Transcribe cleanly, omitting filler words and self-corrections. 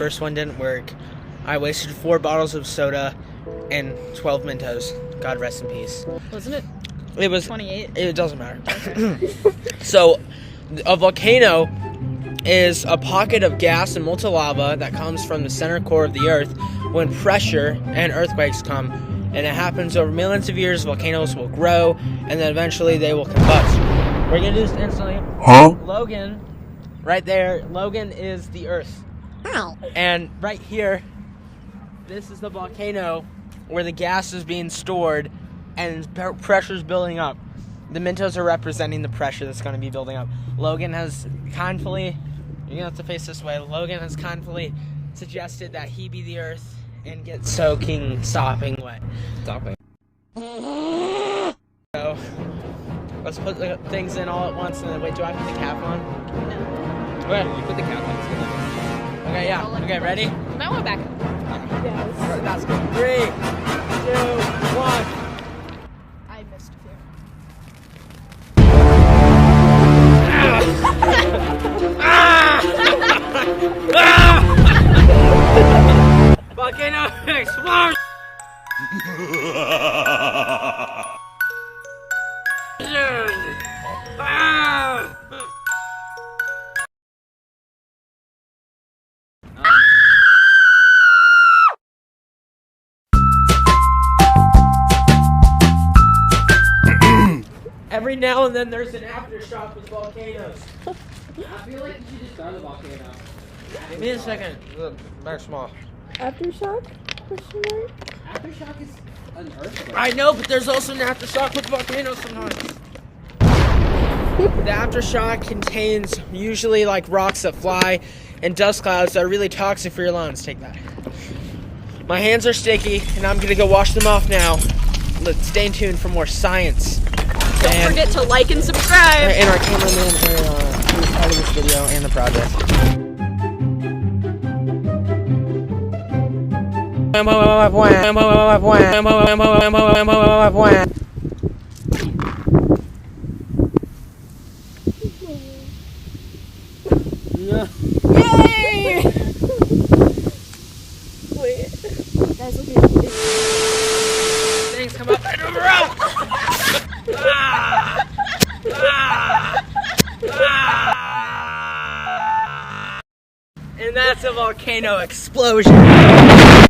first one didn't work. I wasted 4 bottles of soda and 12 Mentos. God rest in peace. Wasn't it? It was 28. It doesn't matter. So, a volcano is a pocket of gas and molten lava that comes from the center core of the Earth when pressure and earthquakes come. And it happens over millions of years. Volcanoes will grow, and then eventually they will combust. We're gonna do this instantly. Huh? Logan, right there. Logan is the Earth. Ow. And right here, this is the volcano where the gas is being stored and pressure's building up. The Mentos are representing the pressure that's going to be building up. Logan has kindly, you're going to have to face this way, Logan has kindly suggested that he be the Earth and get soaking, sopping wet. Sopping. So, let's put the things in all at once and then, wait, do I put the cap on? No. Okay, you put the cap on. Okay, yeah. Okay, ready? I want to back up. Yes. Alright, that's good. 3, 2, 1. I missed a few. Volcano explosion! Every now and then there's an aftershock with volcanoes. I feel like you should just start the volcano. Give me a second. Look, very small. Aftershock? Question mark? Aftershock is an earthquake. I know, but there's also an aftershock with volcanoes sometimes. The aftershock contains usually like rocks that fly and dust clouds that are really toxic for your lungs. Take that. My hands are sticky, and I'm gonna go wash them off now. Let's stay tuned for more science. Don't forget to like and subscribe. And our cameraman who was part of this video and the project. Yay! Wait. Guys, look at this. Things come up and over out. And that's a volcano explosion.